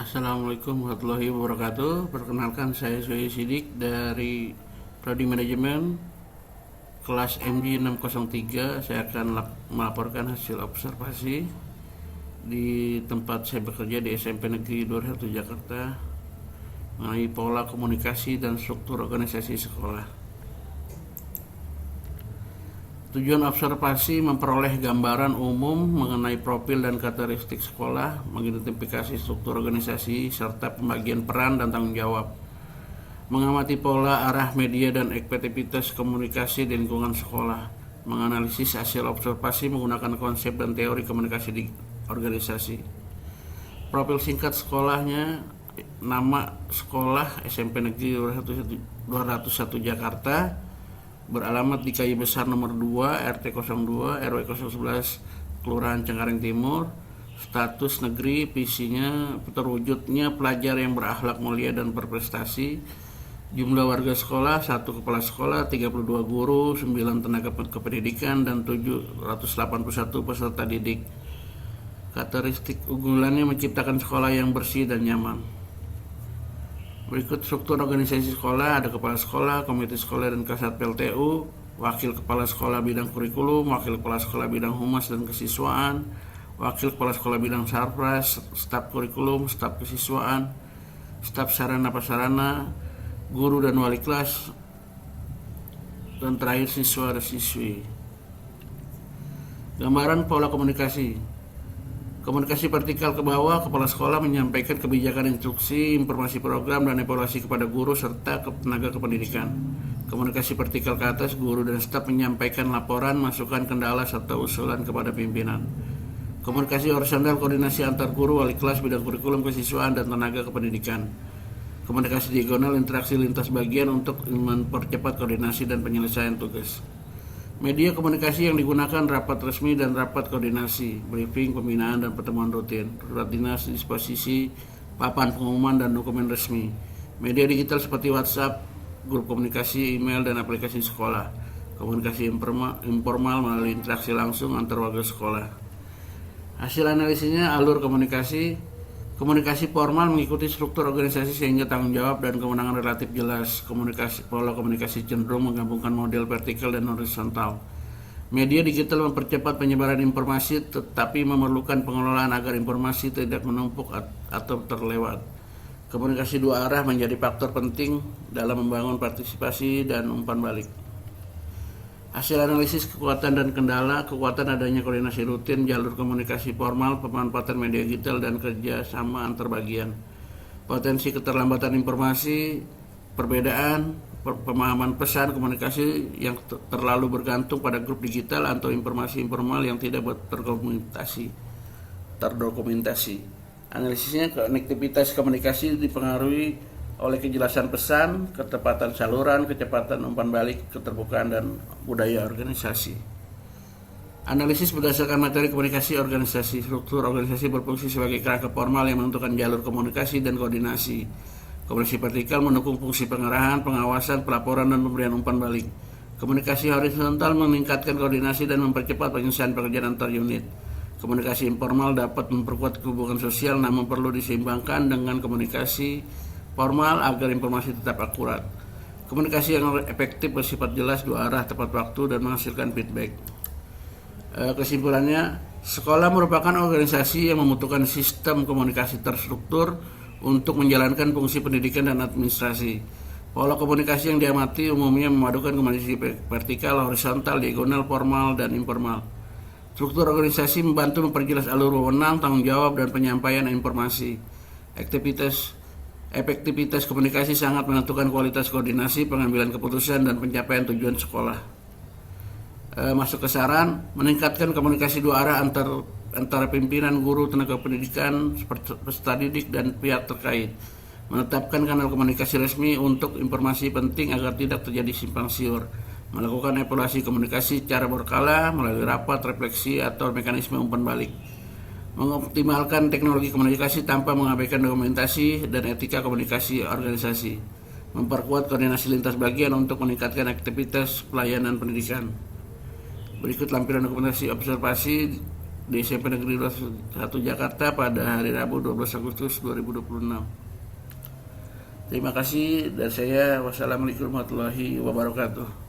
Assalamualaikum warahmatullahi wabarakatuh. Perkenalkan, saya Soe Sidik dari Prodi Manajemen kelas MG 603. Saya akan melaporkan hasil observasi di tempat saya bekerja di SMP Negeri 21 Jakarta mengenai pola komunikasi dan struktur organisasi sekolah. Tujuan observasi memperoleh gambaran umum mengenai profil dan karakteristik sekolah, mengidentifikasi struktur organisasi, serta pembagian peran dan tanggung jawab, mengamati pola, arah, media, dan aktivitas komunikasi di lingkungan sekolah, menganalisis hasil observasi menggunakan konsep dan teori komunikasi di organisasi. Profil singkat sekolahnya: nama sekolah SMP Negeri 201 Jakarta, beralamat di Kayu Besar nomor 2, RT 02, RW 011, Kelurahan Cengkareng Timur. Status negeri, visinya terwujudnya pelajar yang berakhlak mulia dan berprestasi. Jumlah warga sekolah: 1 kepala sekolah, 32 guru, 9 tenaga kependidikan, dan 781 peserta didik. Karakteristik unggulannya menciptakan sekolah yang bersih dan nyaman. Berikut struktur organisasi sekolah: ada kepala sekolah, komite sekolah dan kasat PLTU, wakil kepala sekolah bidang kurikulum, wakil kepala sekolah bidang humas dan kesiswaan, wakil kepala sekolah bidang sarpras, staf kurikulum, staf kesiswaan, staf sarana prasarana, guru dan wali kelas, dan terakhir siswa dan siswi. Gambaran pola komunikasi. Komunikasi vertikal ke bawah: kepala sekolah menyampaikan kebijakan, instruksi, informasi program, dan evaluasi kepada guru serta tenaga kependidikan. Komunikasi vertikal ke atas: guru dan staf menyampaikan laporan, masukan, kendala, serta usulan kepada pimpinan. Komunikasi horizontal: koordinasi antar guru, wali kelas, bidang kurikulum, kesiswaan, dan tenaga kependidikan. Komunikasi diagonal: interaksi lintas bagian untuk mempercepat koordinasi dan penyelesaian tugas. Media komunikasi yang digunakan: rapat resmi dan rapat koordinasi, briefing, pembinaan, dan pertemuan rutin, surat dinas, disposisi, papan pengumuman, dan dokumen resmi. Media digital seperti WhatsApp, grup komunikasi, email, dan aplikasi sekolah. Komunikasi informal melalui interaksi langsung antar warga sekolah. Hasil analisisnya: alur komunikasi. Komunikasi formal mengikuti struktur organisasi sehingga tanggung jawab dan kewenangan relatif jelas. Pola komunikasi cenderung menggabungkan model vertikal dan horizontal. Media digital mempercepat penyebaran informasi tetapi memerlukan pengelolaan agar informasi tidak menumpuk atau terlewat. Komunikasi dua arah menjadi faktor penting dalam membangun partisipasi dan umpan balik. Hasil analisis kekuatan dan kendala. Kekuatan: adanya koordinasi rutin, jalur komunikasi formal, pemanfaatan media digital, dan kerja sama antar bagian. Potensi keterlambatan informasi, perbedaan pemahaman pesan komunikasi yang terlalu bergantung pada grup digital atau informasi informal yang tidak terdokumentasi. Analisisnya: konektivitas komunikasi dipengaruhi oleh kejelasan pesan, ketepatan saluran, kecepatan umpan balik, keterbukaan, dan budaya organisasi. Analisis berdasarkan materi komunikasi organisasi. Struktur organisasi berfungsi sebagai kerangka formal yang menentukan jalur komunikasi dan koordinasi. Komunikasi vertikal mendukung fungsi pengarahan, pengawasan, pelaporan, dan pemberian umpan balik. Komunikasi horizontal meningkatkan koordinasi dan mempercepat penyelesaian pekerjaan antar unit. Komunikasi informal dapat memperkuat hubungan sosial namun perlu diseimbangkan dengan komunikasi formal agar informasi tetap akurat. Komunikasi yang efektif bersifat jelas, dua arah, tepat waktu, dan menghasilkan feedback. Kesimpulannya, sekolah merupakan organisasi yang membutuhkan sistem komunikasi terstruktur untuk menjalankan fungsi pendidikan dan administrasi. Pola komunikasi yang diamati umumnya memadukan komunikasi vertikal, horizontal, diagonal, formal, dan informal. Struktur organisasi membantu memperjelas alur wewenang, tanggung jawab, dan penyampaian informasi. Efektivitas komunikasi sangat menentukan kualitas koordinasi, pengambilan keputusan, dan pencapaian tujuan sekolah. Masuk ke saran: meningkatkan komunikasi dua arah antara pimpinan, guru, tenaga pendidikan, peserta didik, dan pihak terkait. Menetapkan kanal komunikasi resmi untuk informasi penting agar tidak terjadi simpang siur. Melakukan evaluasi komunikasi secara berkala melalui rapat, refleksi, atau mekanisme umpan balik. Mengoptimalkan teknologi komunikasi tanpa mengabaikan dokumentasi dan etika komunikasi organisasi. Memperkuat koordinasi lintas bagian untuk meningkatkan aktivitas pelayanan pendidikan. Berikut lampiran dokumentasi observasi di SMP Negeri 1 Jakarta pada hari Rabu 12 Agustus 2026. Terima kasih dan saya wassalamualaikum warahmatullahi wabarakatuh.